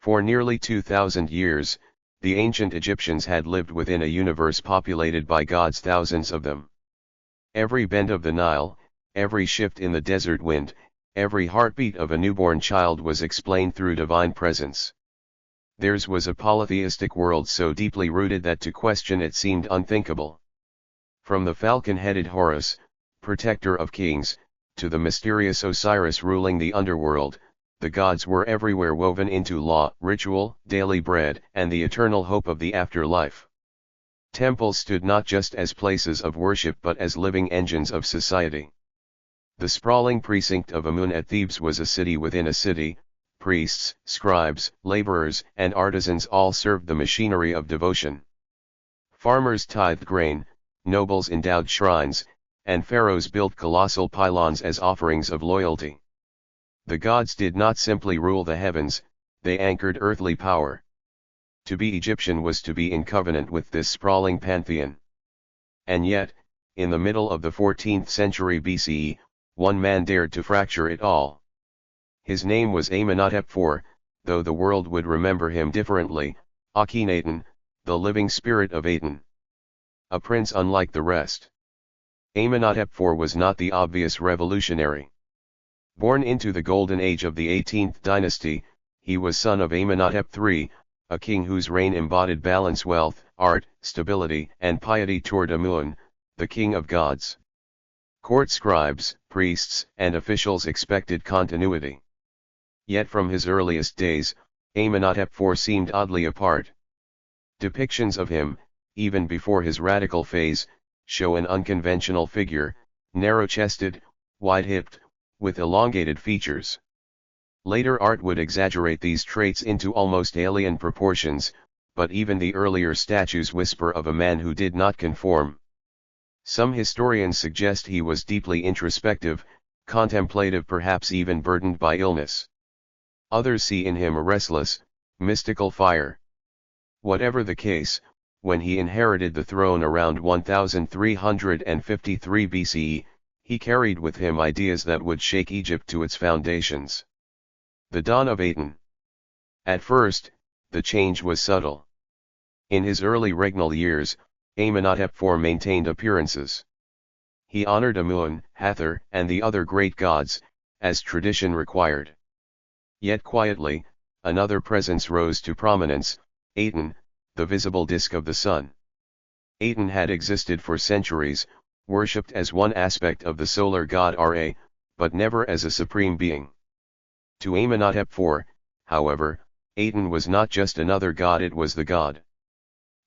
For nearly 2,000 years, the ancient Egyptians had lived within a universe populated by gods, thousands of them. Every bend of the Nile, every shift in the desert wind, every heartbeat of a newborn child was explained through divine presence. Theirs was a polytheistic world so deeply rooted that to question it seemed unthinkable. From the falcon-headed Horus, protector of kings, to the mysterious Osiris ruling the underworld, the gods were everywhere woven into law, ritual, daily bread, and the eternal hope of the afterlife. Temples stood not just as places of worship but as living engines of society. The sprawling precinct of Amun at Thebes was a city within a city. Priests, scribes, laborers, and artisans all served the machinery of devotion. Farmers tithed grain, nobles endowed shrines, and pharaohs built colossal pylons as offerings of loyalty. The gods did not simply rule the heavens, they anchored earthly power. To be Egyptian was to be in covenant with this sprawling pantheon. And yet, in the middle of the 14th century BCE, one man dared to fracture it all. His name was Amenhotep IV, though the world would remember him differently, Akhenaten, the living spirit of Aten. A prince unlike the rest. Amenhotep IV was not the obvious revolutionary. Born into the golden age of the 18th dynasty, he was son of Amenhotep III, a king whose reign embodied balance, wealth, art, stability, and piety toward Amun, the king of gods. Court scribes, priests, and officials expected continuity. Yet from his earliest days, Amenhotep IV seemed oddly apart. Depictions of him, even before his radical phase, show an unconventional figure, narrow-chested, wide-hipped, with elongated features. Later art would exaggerate these traits into almost alien proportions, but even the earlier statues whisper of a man who did not conform. Some historians suggest he was deeply introspective, contemplative, perhaps even burdened by illness. Others see in him a restless, mystical fire. Whatever the case, when he inherited the throne around 1353 BCE, he carried with him ideas that would shake Egypt to its foundations. The dawn of Aten. At first, the change was subtle. In his early regnal years, Amenhotep IV maintained appearances. He honored Amun, Hathor, and the other great gods, as tradition required. Yet quietly, another presence rose to prominence, Aten, the visible disk of the sun. Aten had existed for centuries, worshipped as one aspect of the solar god Ra, but never as a supreme being. To Amenhotep IV, however, Aten was not just another god, it was the god.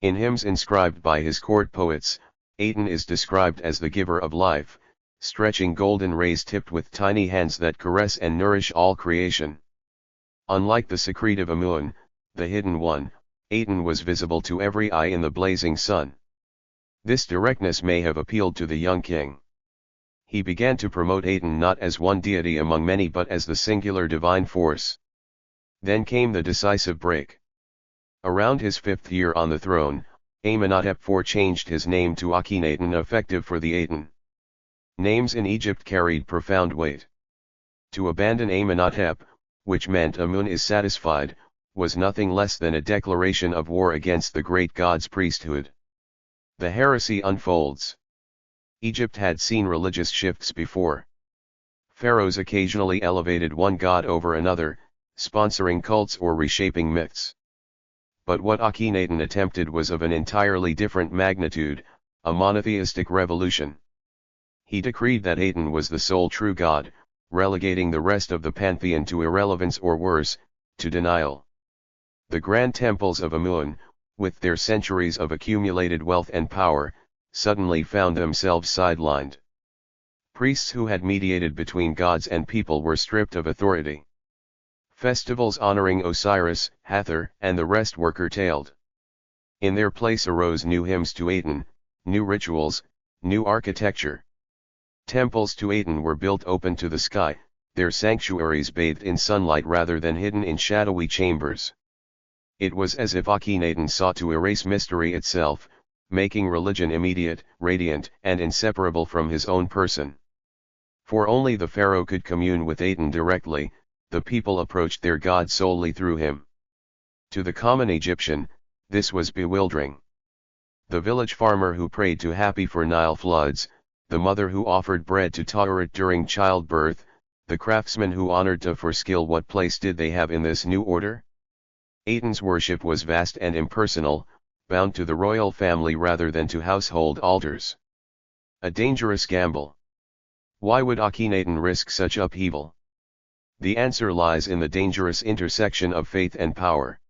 In hymns inscribed by his court poets, Aten is described as the giver of life, stretching golden rays tipped with tiny hands that caress and nourish all creation. Unlike the secretive Amun, the hidden one, Aten was visible to every eye in the blazing sun. This directness may have appealed to the young king. He began to promote Aten not as one deity among many but as the singular divine force. Then came the decisive break. Around his 5th year on the throne, Amenhotep IV changed his name to Akhenaten, effective for the Aten. Names in Egypt carried profound weight. To abandon Amenhotep, which meant Amun is satisfied, was nothing less than a declaration of war against the great god's priesthood. The heresy unfolds. Egypt had seen religious shifts before. Pharaohs occasionally elevated one god over another, sponsoring cults or reshaping myths. But what Akhenaten attempted was of an entirely different magnitude, a monotheistic revolution. He decreed that Aten was the sole true god, relegating the rest of the pantheon to irrelevance or worse, to denial. The grand temples of Amun, with their centuries of accumulated wealth and power, suddenly found themselves sidelined. Priests who had mediated between gods and people were stripped of authority. Festivals honoring Osiris, Hathor, and the rest were curtailed. In their place arose new hymns to Aten, new rituals, new architecture. Temples to Aten were built open to the sky, their sanctuaries bathed in sunlight rather than hidden in shadowy chambers. It was as if Akhenaten sought to erase mystery itself, making religion immediate, radiant, and inseparable from his own person. For only the pharaoh could commune with Aten directly, the people approached their god solely through him. To the common Egyptian, this was bewildering. The village farmer who prayed to Hapi for Nile floods, the mother who offered bread to tyrant during childbirth, the craftsman who honored Ta for skill, what place did they have in this new order? Aten's worship was vast and impersonal, bound to the royal family rather than to household altars. A dangerous gamble. Why would Akhenaten risk such upheaval? The answer lies in the dangerous intersection of faith and power.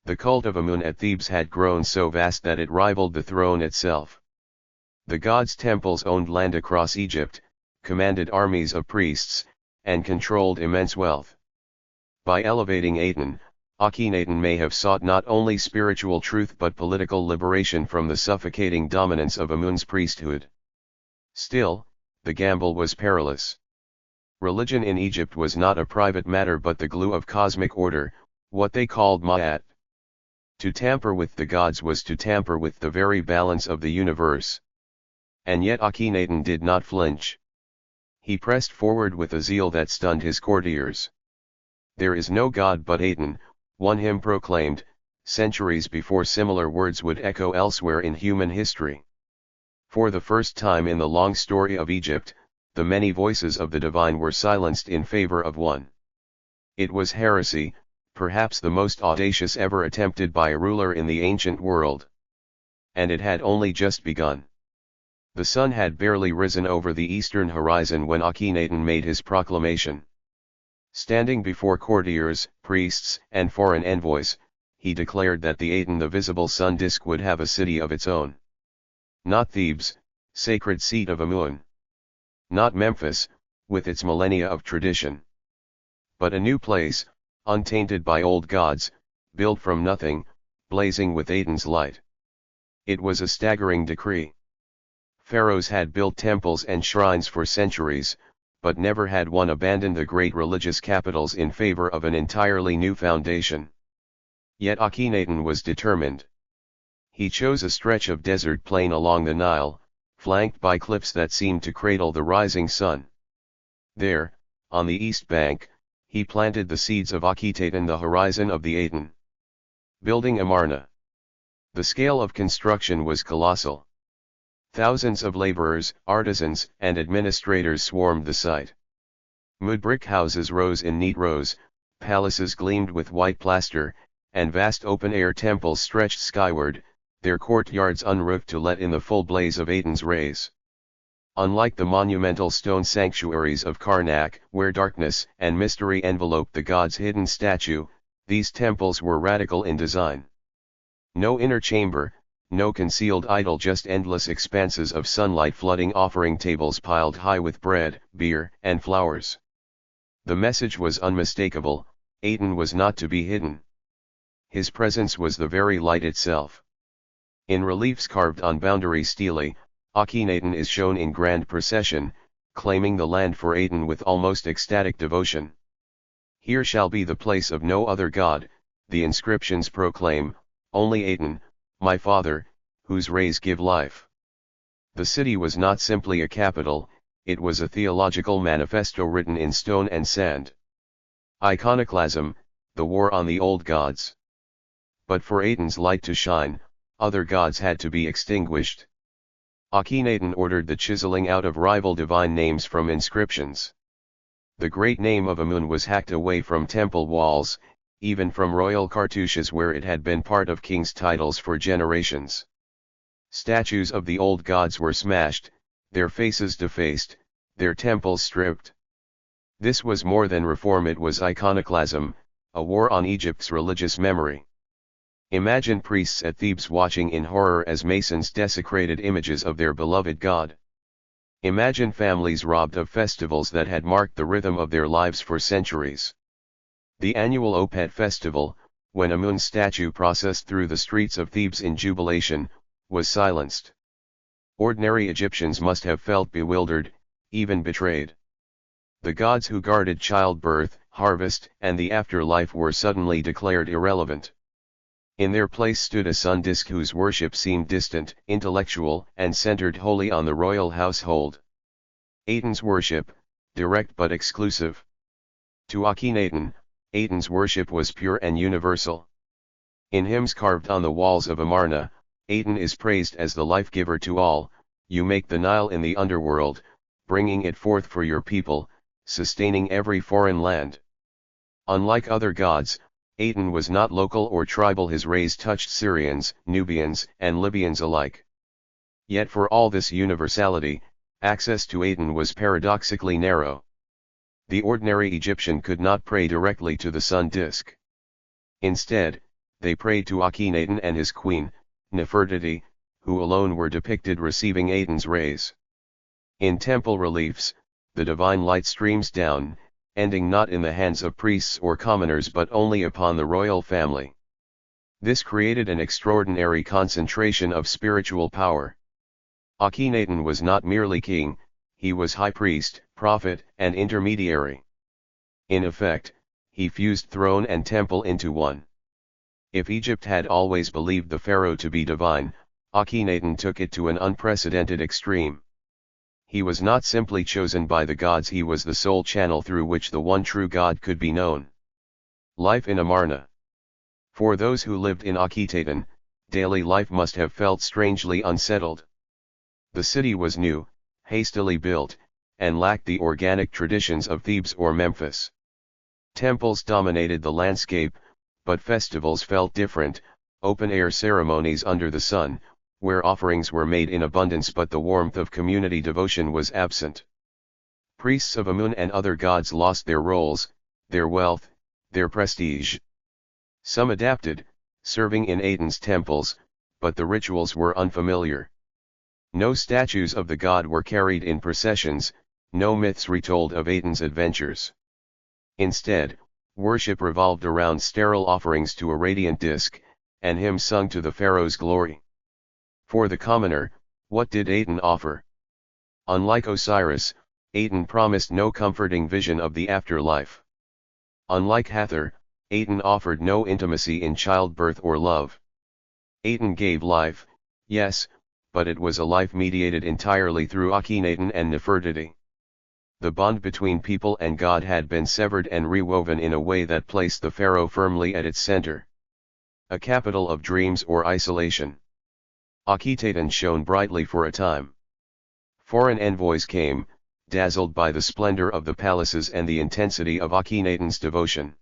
The cult of Amun at Thebes had grown so vast that it rivaled the throne itself. The gods' temples owned land across Egypt, commanded armies of priests, and controlled immense wealth. By elevating Aten, Akhenaten may have sought not only spiritual truth but political liberation from the suffocating dominance of Amun's priesthood. Still, the gamble was perilous. Religion in Egypt was not a private matter but the glue of cosmic order, what they called ma'at. To tamper with the gods was to tamper with the very balance of the universe. And yet Akhenaten did not flinch. He pressed forward with a zeal that stunned his courtiers. There is no god but Aten, one hymn proclaimed, centuries before similar words would echo elsewhere in human history. For the first time in the long story of Egypt, the many voices of the divine were silenced in favor of one. It was heresy, perhaps the most audacious ever attempted by a ruler in the ancient world. And it had only just begun. The sun had barely risen over the eastern horizon when Akhenaten made his proclamation. Standing before courtiers, priests, and foreign envoys, he declared that the Aten, the visible sun disk, would have a city of its own. Not Thebes, sacred seat of Amun. Not Memphis, with its millennia of tradition. But a new place, untainted by old gods, built from nothing, blazing with Aten's light. It was a staggering decree. Pharaohs had built temples and shrines for centuries, but never had one abandoned the great religious capitals in favor of an entirely new foundation. Yet Akhenaten was determined. He chose a stretch of desert plain along the Nile, flanked by cliffs that seemed to cradle the rising sun. There, on the east bank, he planted the seeds of Akhenaten, the horizon of the Aten. Building Amarna. The scale of construction was colossal. Thousands of laborers, artisans, and administrators swarmed the site. Mud brick houses rose in neat rows, palaces gleamed with white plaster, and vast open-air temples stretched skyward, their courtyards unroofed to let in the full blaze of Aten's rays. Unlike the monumental stone sanctuaries of Karnak, where darkness and mystery enveloped the god's hidden statue, these temples were radical in design. No inner chamber, no concealed idol, just endless expanses of sunlight flooding offering tables piled high with bread, beer, and flowers. The message was unmistakable: Aten was not to be hidden. His presence was the very light itself. In reliefs carved on boundary stelae, Akhenaten is shown in grand procession, claiming the land for Aten with almost ecstatic devotion. Here shall be the place of no other god, the inscriptions proclaim, only Aten, my father, whose rays give life. The city was not simply a capital, it was a theological manifesto written in stone and sand. Iconoclasm, the war on the old gods. But for Aten's light to shine, other gods had to be extinguished. Akhenaten ordered the chiseling out of rival divine names from inscriptions. The great name of Amun was hacked away from temple walls, even from royal cartouches where it had been part of kings' titles for generations. Statues of the old gods were smashed, their faces defaced, their temples stripped. This was more than reform, it was iconoclasm, a war on Egypt's religious memory. Imagine priests at Thebes watching in horror as masons desecrated images of their beloved god. Imagine families robbed of festivals that had marked the rhythm of their lives for centuries. The annual Opet festival, when Amun's statue processed through the streets of Thebes in jubilation, was silenced. Ordinary Egyptians must have felt bewildered, even betrayed. The gods who guarded childbirth, harvest, and the afterlife were suddenly declared irrelevant. In their place stood a sun disk whose worship seemed distant, intellectual, and centered wholly on the royal household. Aten's worship, direct but exclusive. To Akhenaten, Aten's worship was pure and universal. In hymns carved on the walls of Amarna, Aten is praised as the life-giver to all. You make the Nile in the underworld, bringing it forth for your people, sustaining every foreign land. Unlike other gods, Aten was not local or tribal. His rays touched Syrians, Nubians, and Libyans alike. Yet for all this universality, access to Aten was paradoxically narrow. The ordinary Egyptian could not pray directly to the sun disk. Instead, they prayed to Akhenaten and his queen, Nefertiti, who alone were depicted receiving Aten's rays. In temple reliefs, the divine light streams down, ending not in the hands of priests or commoners but only upon the royal family. This created an extraordinary concentration of spiritual power. Akhenaten was not merely king, he was high priest, prophet, and intermediary. In effect, he fused throne and temple into one. If Egypt had always believed the pharaoh to be divine, Akhenaten took it to an unprecedented extreme. He was not simply chosen by the gods, he was the sole channel through which the one true God could be known. Life in Amarna. For those who lived in Akhenaten, daily life must have felt strangely unsettled. The city was new, hastily built, and lacked the organic traditions of Thebes or Memphis. Temples dominated the landscape, but festivals felt different, open-air ceremonies under the sun, where offerings were made in abundance but the warmth of community devotion was absent. Priests of Amun and other gods lost their roles, their wealth, their prestige. Some adapted, serving in Aten's temples, but the rituals were unfamiliar. No statues of the god were carried in processions, no myths retold of Aten's adventures. Instead, worship revolved around sterile offerings to a radiant disk, and hymns sung to the pharaoh's glory. For the commoner, what did Aten offer? Unlike Osiris, Aten promised no comforting vision of the afterlife. Unlike Hathor, Aten offered no intimacy in childbirth or love. Aten gave life, yes, but it was a life mediated entirely through Akhenaten and Nefertiti. The bond between people and God had been severed and rewoven in a way that placed the pharaoh firmly at its center. A capital of dreams or isolation. Akhenaten shone brightly for a time. Foreign envoys came, dazzled by the splendor of the palaces and the intensity of Akhenaten's devotion.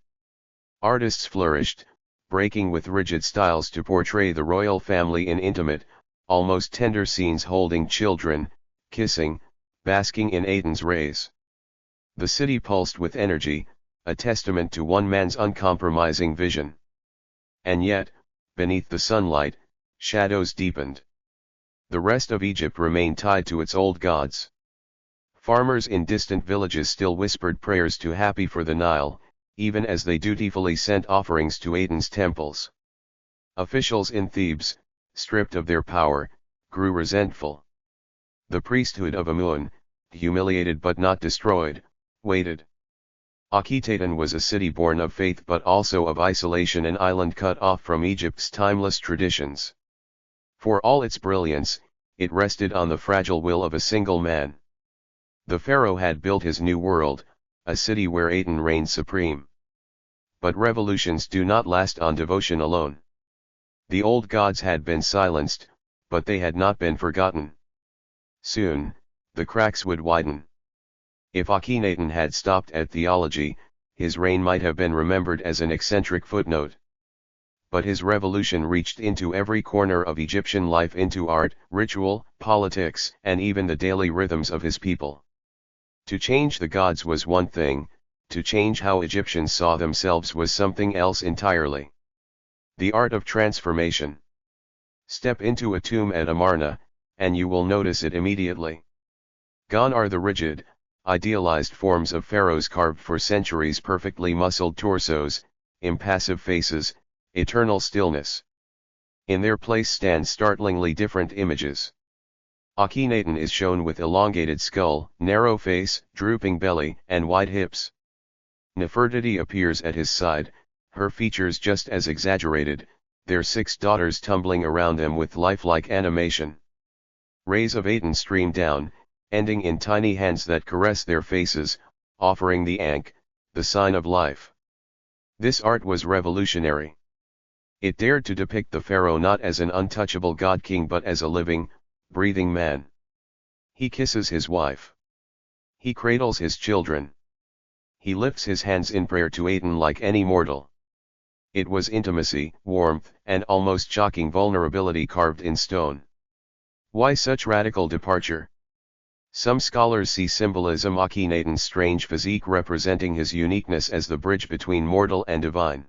Artists flourished, breaking with rigid styles to portray the royal family in intimate, almost tender scenes holding children, kissing, basking in Aten's rays. The city pulsed with energy, a testament to one man's uncompromising vision. And yet, beneath the sunlight, shadows deepened. The rest of Egypt remained tied to its old gods. Farmers in distant villages still whispered prayers to Hapi for the Nile, even as they dutifully sent offerings to Aten's temples. Officials in Thebes, stripped of their power, grew resentful. The priesthood of Amun, humiliated but not destroyed, waited. Akhenaten was a city born of faith but also of isolation, an island cut off from Egypt's timeless traditions. For all its brilliance, it rested on the fragile will of a single man. The pharaoh had built his new world, a city where Aten reigned supreme. But revolutions do not last on devotion alone. The old gods had been silenced, but they had not been forgotten. Soon, the cracks would widen. If Akhenaten had stopped at theology, his reign might have been remembered as an eccentric footnote. But his revolution reached into every corner of Egyptian life, into art, ritual, politics, and even the daily rhythms of his people. To change the gods was one thing, to change how Egyptians saw themselves was something else entirely. The art of transformation. Step into a tomb at Amarna, and you will notice it immediately. Gone are the rigid, idealized forms of pharaohs carved for centuries, perfectly muscled torsos, impassive faces, eternal stillness. In their place stand startlingly different images. Akhenaten is shown with elongated skull, narrow face, drooping belly, and wide hips. Nefertiti appears at his side, her features just as exaggerated, their 6 daughters tumbling around them with lifelike animation. Rays of Aten stream down, ending in tiny hands that caress their faces, offering the Ankh, the sign of life. This art was revolutionary. It dared to depict the pharaoh not as an untouchable god-king but as a living, breathing man. He kisses his wife. He cradles his children. He lifts his hands in prayer to Aten like any mortal. It was intimacy, warmth, and almost shocking vulnerability carved in stone. Why such radical departure? Some scholars see symbolism: Akhenaten's strange physique representing his uniqueness as the bridge between mortal and divine.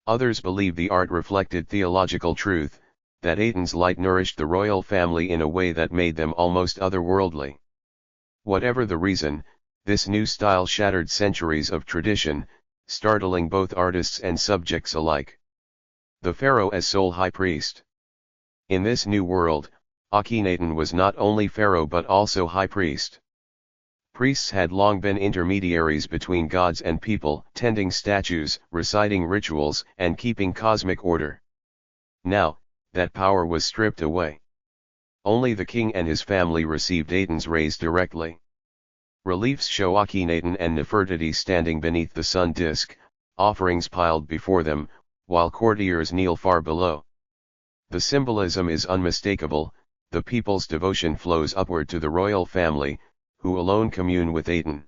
Others believe the art reflected theological truth, that Aten's light nourished the royal family in a way that made them almost otherworldly. Whatever the reason, this new style shattered centuries of tradition, startling both artists and subjects alike. The pharaoh as sole high priest. In this new world, Akhenaten was not only pharaoh but also high priest. Priests had long been intermediaries between gods and people, tending statues, reciting rituals, and keeping cosmic order. Now, that power was stripped away. Only the king and his family received Aten's rays directly. Reliefs show Akhenaten and Nefertiti standing beneath the sun disk, offerings piled before them, while courtiers kneel far below. The symbolism is unmistakable: the people's devotion flows upward to the royal family, who alone commune with Aten.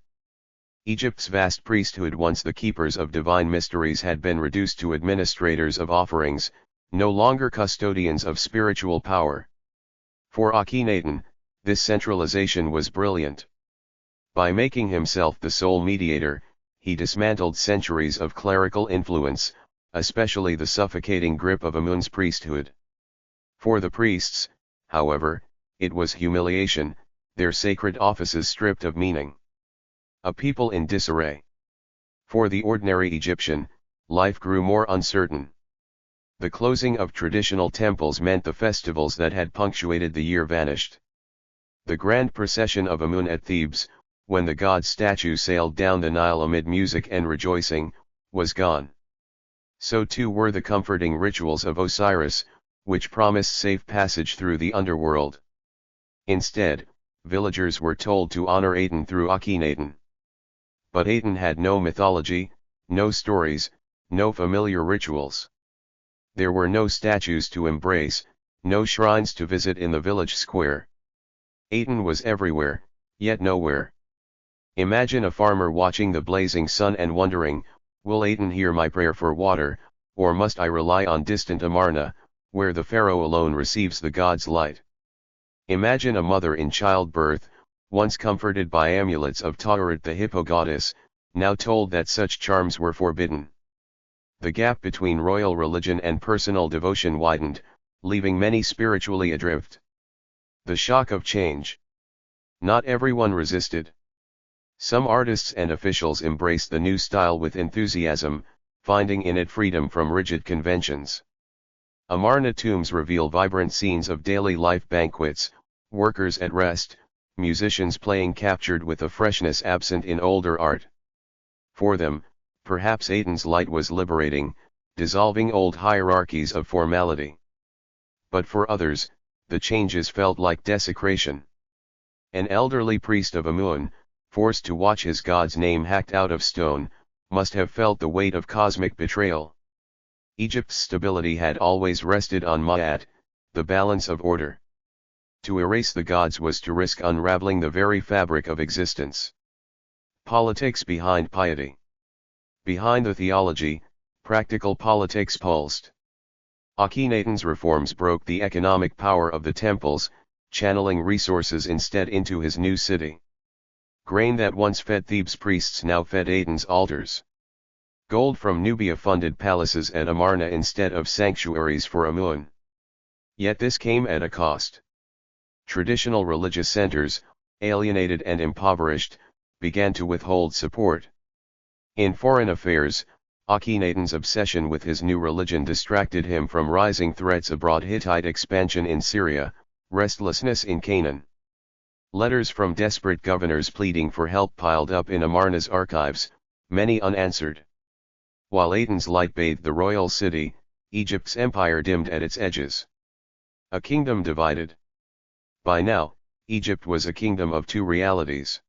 Egypt's vast priesthood, once the keepers of divine mysteries, had been reduced to administrators of offerings, no longer custodians of spiritual power. For Akhenaten, this centralization was brilliant. By making himself the sole mediator, he dismantled centuries of clerical influence, especially the suffocating grip of Amun's priesthood. For the priests, however, it was humiliation, their sacred offices stripped of meaning. A people in disarray. For the ordinary Egyptian, life grew more uncertain. The closing of traditional temples meant the festivals that had punctuated the year vanished. The grand procession of Amun at Thebes, when the god's statue sailed down the Nile amid music and rejoicing, was gone. So too were the comforting rituals of Osiris, which promised safe passage through the underworld. Instead, villagers were told to honor Aten through Akhenaten. But Aten had no mythology, no stories, no familiar rituals. There were no statues to embrace, no shrines to visit in the village square. Aten was everywhere, yet nowhere. Imagine a farmer watching the blazing sun and wondering, will Aten hear my prayer for water, or must I rely on distant Amarna, where the pharaoh alone receives the god's light? Imagine a mother in childbirth, once comforted by amulets of tyrant the hippo goddess, now told that such charms were forbidden. The gap between royal religion and personal devotion widened, leaving many spiritually adrift. The shock of change. Not everyone resisted. Some artists and officials embraced the new style with enthusiasm, finding in it freedom from rigid conventions. Amarna tombs reveal vibrant scenes of daily life: banquets, workers at rest, musicians playing, captured with a freshness absent in older art. For them, perhaps Aten's light was liberating, dissolving old hierarchies of formality. But for others, the changes felt like desecration. An elderly priest of Amun, forced to watch his god's name hacked out of stone, must have felt the weight of cosmic betrayal. Egypt's stability had always rested on Ma'at, the balance of order. To erase the gods was to risk unraveling the very fabric of existence. Politics behind piety. Behind the theology, practical politics pulsed. Akhenaten's reforms broke the economic power of the temples, channeling resources instead into his new city. Grain that once fed Thebes' priests now fed Aten's altars. Gold from Nubia funded palaces at Amarna instead of sanctuaries for Amun. Yet this came at a cost. Traditional religious centers, alienated and impoverished, began to withhold support. In foreign affairs, Akhenaten's obsession with his new religion distracted him from rising threats abroad: Hittite expansion in Syria, restlessness in Canaan. Letters from desperate governors pleading for help piled up in Amarna's archives, many unanswered. While Aten's light bathed the royal city, Egypt's empire dimmed at its edges. A kingdom divided. By now, Egypt was a kingdom of two realities.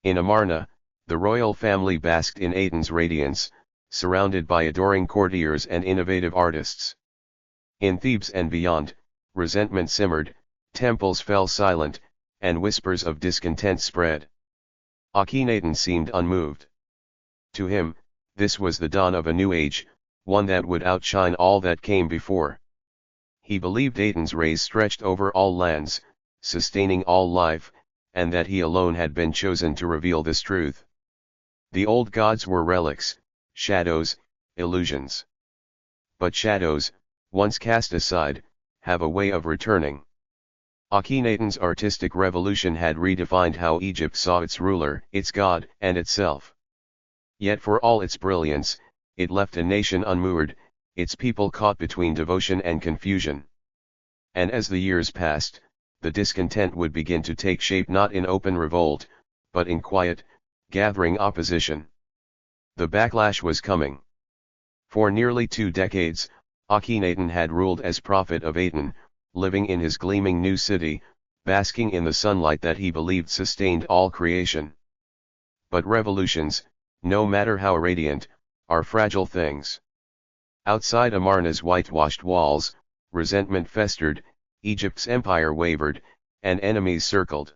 In Amarna, the royal family basked in Aten's radiance, surrounded by adoring courtiers and innovative artists. In Thebes and beyond, resentment simmered, temples fell silent, and whispers of discontent spread. Akhenaten seemed unmoved. To him, this was the dawn of a new age, one that would outshine all that came before. He believed Aten's rays stretched over all lands, sustaining all life, and that he alone had been chosen to reveal this truth. The old gods were relics, shadows, illusions. But shadows, once cast aside, have a way of returning. Akhenaten's artistic revolution had redefined how Egypt saw its ruler, its god, and itself. Yet for all its brilliance, it left a nation unmoored, its people caught between devotion and confusion. And as the years passed, the discontent would begin to take shape not in open revolt, but in quiet, gathering opposition. The backlash was coming. For nearly 2 decades, Akhenaten had ruled as prophet of Aten, living in his gleaming new city, basking in the sunlight that he believed sustained all creation. But revolutions, no matter how radiant, are fragile things. Outside Amarna's whitewashed walls, resentment festered, Egypt's empire wavered, and enemies circled.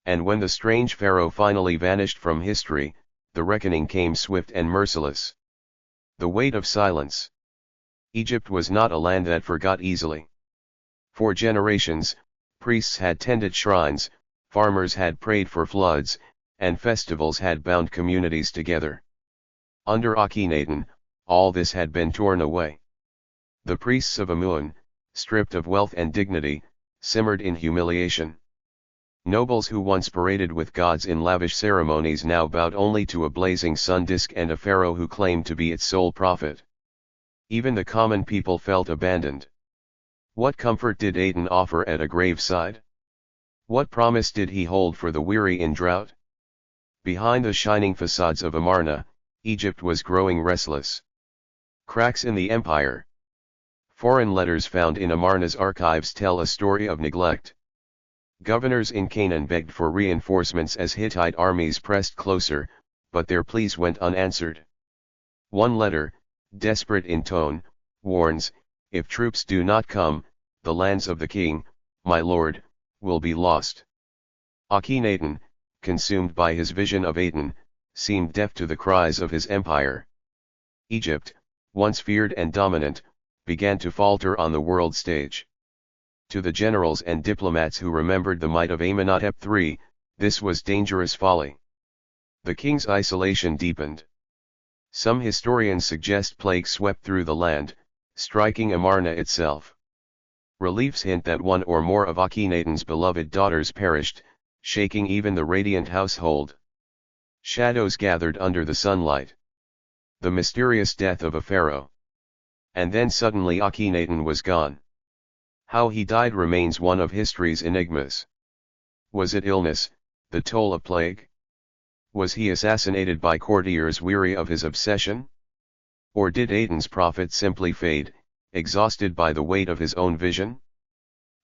And when the strange pharaoh finally vanished from history, the reckoning came swift and merciless. The weight of silence. Egypt was not a land that forgot easily. For generations, priests had tended shrines, farmers had prayed for floods, and festivals had bound communities together. Under Akhenaten, all this had been torn away. The priests of Amun, stripped of wealth and dignity, simmered in humiliation. Nobles who once paraded with gods in lavish ceremonies now bowed only to a blazing sun disk and a pharaoh who claimed to be its sole prophet. Even the common people felt abandoned. What comfort did Aten offer at a graveside? What promise did he hold for the weary in drought? Behind the shining facades of Amarna, Egypt was growing restless. Cracks in the empire. Foreign letters found in Amarna's archives tell a story of neglect. Governors in Canaan begged for reinforcements as Hittite armies pressed closer, but their pleas went unanswered. One letter, desperate in tone, warns, "If troops do not come, the lands of the king, my lord, will be lost." Akhenaten, consumed by his vision of Aten, seemed deaf to the cries of his empire. Egypt, once feared and dominant, began to falter on the world stage. To the generals and diplomats who remembered the might of Amenhotep III, this was dangerous folly. The king's isolation deepened. Some historians suggest plague swept through the land, striking Amarna itself. Reliefs hint that one or more of Akhenaten's beloved daughters perished, shaking even the radiant household. Shadows gathered under the sunlight. The mysterious death of a pharaoh. And then suddenly Akhenaten was gone. How he died remains one of history's enigmas. Was it illness, the toll of plague? Was he assassinated by courtiers weary of his obsession? Or did Aten's prophet simply fade, exhausted by the weight of his own vision?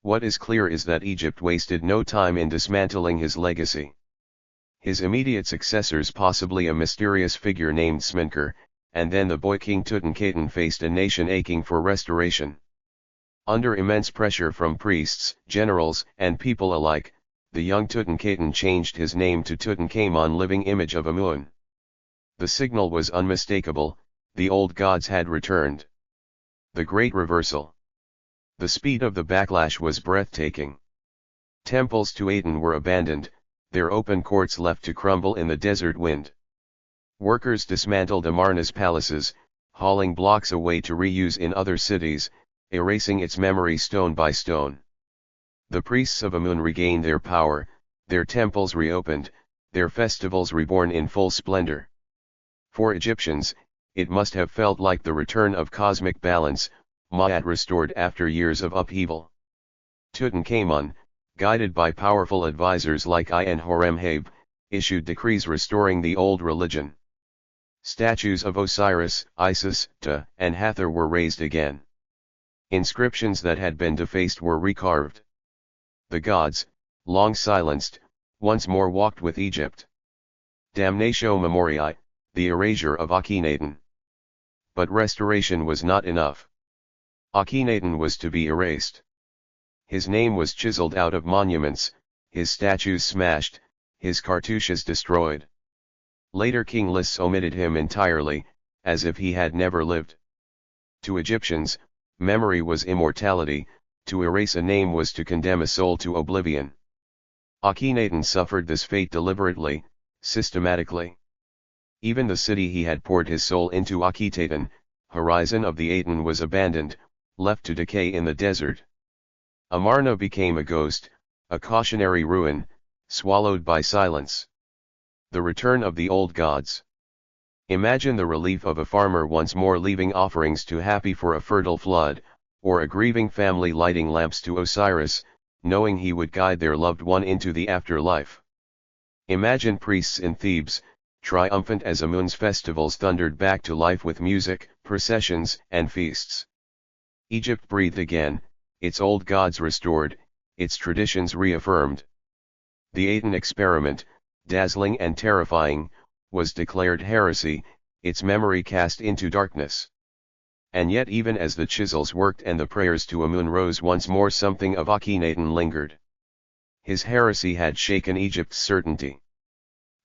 What is clear is that Egypt wasted no time in dismantling his legacy. His immediate successors, possibly a mysterious figure named Smenkhar, and then the boy king Tutankhaten, faced a nation aching for restoration. Under immense pressure from priests, generals, and people alike, the young Tutankhaten changed his name to Tutankhamun, living image of Amun. The signal was unmistakable: the old gods had returned. The great reversal. The speed of the backlash was breathtaking. Temples to Aten were abandoned, their open courts left to crumble in the desert wind. Workers dismantled Amarna's palaces, hauling blocks away to reuse in other cities, erasing its memory stone by stone. The priests of Amun regained their power, their temples reopened, their festivals reborn in full splendor. For Egyptians, it must have felt like the return of cosmic balance, Ma'at restored after years of upheaval. Tutankhamun, guided by powerful advisors like En-Horemheb, issued decrees restoring the old religion. Statues of Osiris, Isis, Ta, and Hathor were raised again. Inscriptions that had been defaced were recarved. The gods, long silenced, once more walked with Egypt. Damnatio Memoriae, the erasure of Akhenaten. But restoration was not enough. Akhenaten was to be erased. His name was chiseled out of monuments, his statues smashed, his cartouches destroyed. Later king lists omitted him entirely, as if he had never lived. To Egyptians, memory was immortality, to erase a name was to condemn a soul to oblivion. Akhenaten suffered this fate deliberately, systematically. Even the city he had poured his soul into, Akhenaten, horizon of the Aten, was abandoned, left to decay in the desert. Amarna became a ghost, a cautionary ruin, swallowed by silence. The return of the old gods. Imagine the relief of a farmer once more leaving offerings to Hapi for a fertile flood, or a grieving family lighting lamps to Osiris, knowing he would guide their loved one into the afterlife. Imagine priests in Thebes, triumphant as Amun's festivals thundered back to life with music, processions, and feasts. Egypt breathed again, its old gods restored, its traditions reaffirmed. The Aten experiment, dazzling and terrifying, was declared heresy, its memory cast into darkness. And yet even as the chisels worked and the prayers to Amun rose once more, something of Akhenaten lingered. His heresy had shaken Egypt's certainty.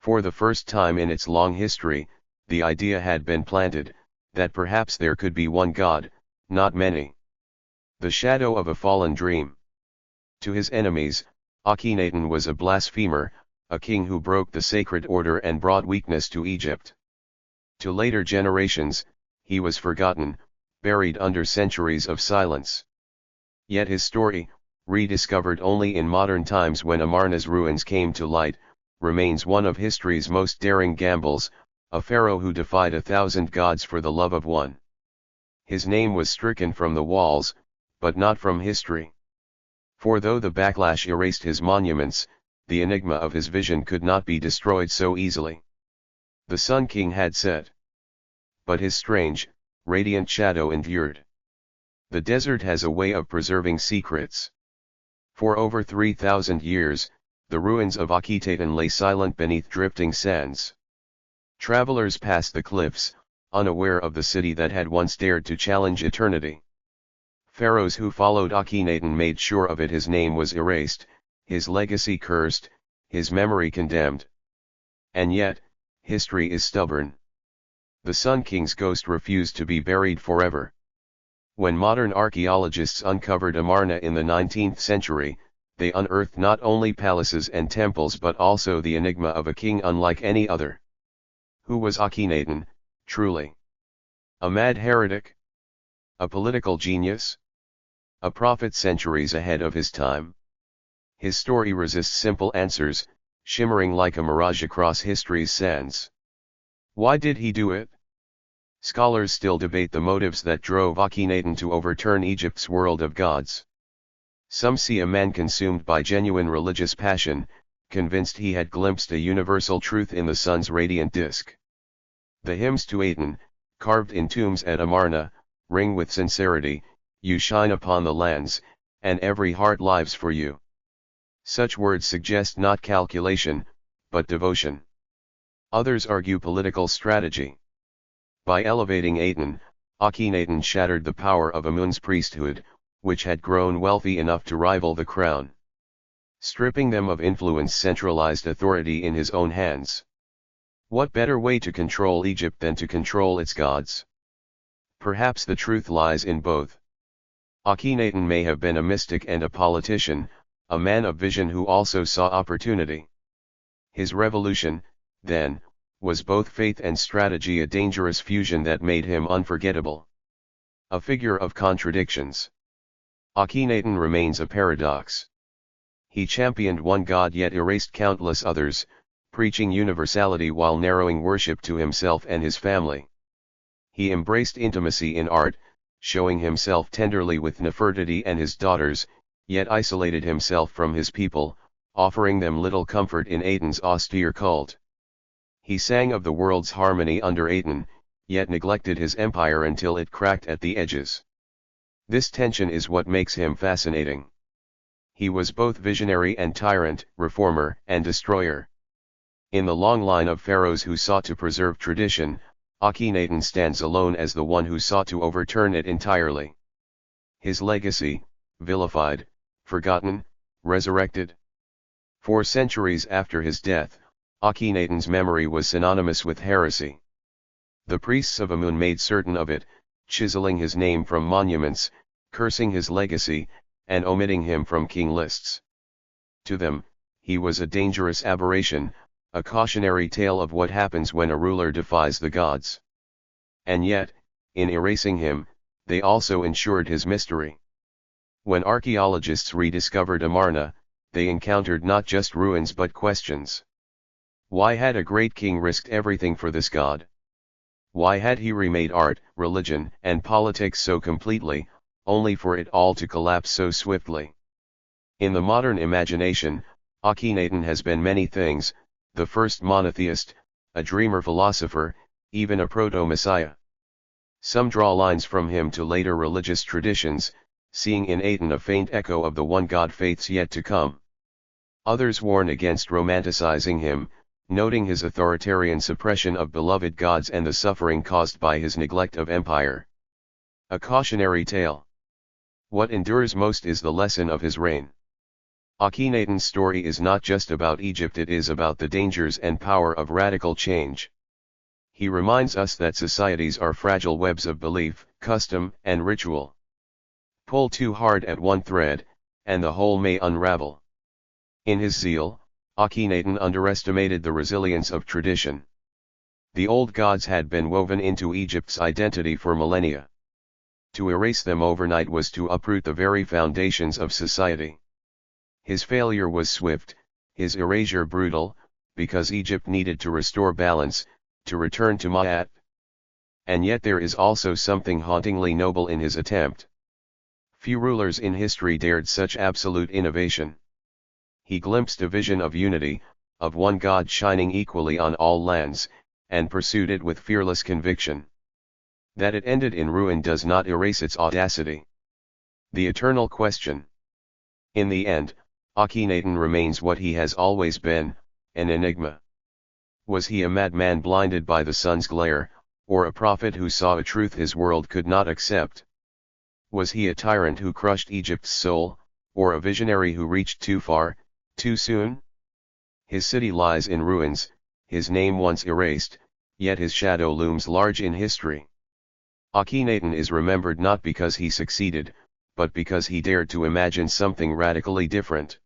For the first time in its long history, the idea had been planted, that perhaps there could be one God, not many. The shadow of a fallen dream. To his enemies, Akhenaten was a blasphemer, a king who broke the sacred order and brought weakness to Egypt. To later generations, he was forgotten, buried under centuries of silence. Yet his story, rediscovered only in modern times when Amarna's ruins came to light, remains one of history's most daring gambles, a pharaoh who defied 1,000 gods for the love of one. His name was stricken from the walls, but not from history. For though the backlash erased his monuments, the enigma of his vision could not be destroyed so easily. The Sun King had set. But his strange, radiant shadow endured. The desert has a way of preserving secrets. For over 3,000 years, the ruins of Akhenaten lay silent beneath drifting sands. Travelers passed the cliffs, unaware of the city that had once dared to challenge eternity. Pharaohs who followed Akhenaten made sure of it. His name was erased, his legacy cursed, his memory condemned. And yet, history is stubborn. The Sun King's ghost refused to be buried forever. When modern archaeologists uncovered Amarna in the 19th century, they unearthed not only palaces and temples but also the enigma of a king unlike any other. Who was Akhenaten, truly? A mad heretic? A political genius? A prophet centuries ahead of his time? His story resists simple answers, shimmering like a mirage across history's sands. Why did he do it? Scholars still debate the motives that drove Akhenaten to overturn Egypt's world of gods. Some see a man consumed by genuine religious passion, convinced he had glimpsed a universal truth in the sun's radiant disk. The hymns to Aten, carved in tombs at Amarna, ring with sincerity, "You shine upon the lands, and every heart lives for you." Such words suggest not calculation, but devotion. Others argue political strategy. By elevating Aten, Akhenaten shattered the power of Amun's priesthood, which had grown wealthy enough to rival the crown. Stripping them of influence centralized authority in his own hands. What better way to control Egypt than to control its gods? Perhaps the truth lies in both. Akhenaten may have been a mystic and a politician, a man of vision who also saw opportunity. His revolution, then, was both faith and strategy, a dangerous fusion that made him unforgettable. A figure of contradictions. Akhenaten remains a paradox. He championed one god yet erased countless others, preaching universality while narrowing worship to himself and his family. He embraced intimacy in art, showing himself tenderly with Nefertiti and his daughters, yet isolated himself from his people, offering them little comfort in Aten's austere cult. He sang of the world's harmony under Aten, yet neglected his empire until it cracked at the edges. This tension is what makes him fascinating. He was both visionary and tyrant, reformer and destroyer. In the long line of pharaohs who sought to preserve tradition, Akhenaten stands alone as the one who sought to overturn it entirely. His legacy, vilified, forgotten, resurrected. For centuries after his death, Akhenaten's memory was synonymous with heresy. The priests of Amun made certain of it, chiseling his name from monuments, cursing his legacy, and omitting him from king lists. To them, he was a dangerous aberration, a cautionary tale of what happens when a ruler defies the gods. And yet, in erasing him, they also ensured his mystery. When archaeologists rediscovered Amarna, they encountered not just ruins but questions. Why had a great king risked everything for this god? Why had he remade art, religion, and politics so completely, only for it all to collapse so swiftly? In the modern imagination, Akhenaten has been many things: the first monotheist, a dreamer philosopher, even a proto-messiah. Some draw lines from him to later religious traditions, seeing in Aten a faint echo of the one God faiths yet to come. Others warn against romanticizing him, noting his authoritarian suppression of beloved gods and the suffering caused by his neglect of empire. A cautionary tale. What endures most is the lesson of his reign. Akhenaten's story is not just about Egypt, it is about the dangers and power of radical change. He reminds us that societies are fragile webs of belief, custom, and ritual. Pull too hard at one thread, and the whole may unravel. In his zeal, Akhenaten underestimated the resilience of tradition. The old gods had been woven into Egypt's identity for millennia. To erase them overnight was to uproot the very foundations of society. His failure was swift, his erasure brutal, because Egypt needed to restore balance, to return to Ma'at. And yet there is also something hauntingly noble in his attempt. Few rulers in history dared such absolute innovation. He glimpsed a vision of unity, of one God shining equally on all lands, and pursued it with fearless conviction. That it ended in ruin does not erase its audacity. The eternal question. In the end, Akhenaten remains what he has always been, an enigma. Was he a madman blinded by the sun's glare, or a prophet who saw a truth his world could not accept? Was he a tyrant who crushed Egypt's soul, or a visionary who reached too far, too soon? His city lies in ruins, his name once erased, yet his shadow looms large in history. Akhenaten is remembered not because he succeeded, but because he dared to imagine something radically different.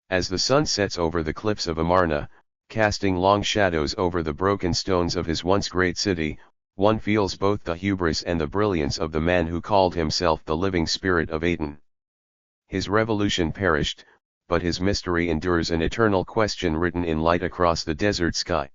As the sun sets over the cliffs of Amarna, casting long shadows over the broken stones of his once great city, one feels both the hubris and the brilliance of the man who called himself the living spirit of Aten. His revolution perished, but his mystery endures, an eternal question written in light across the desert sky.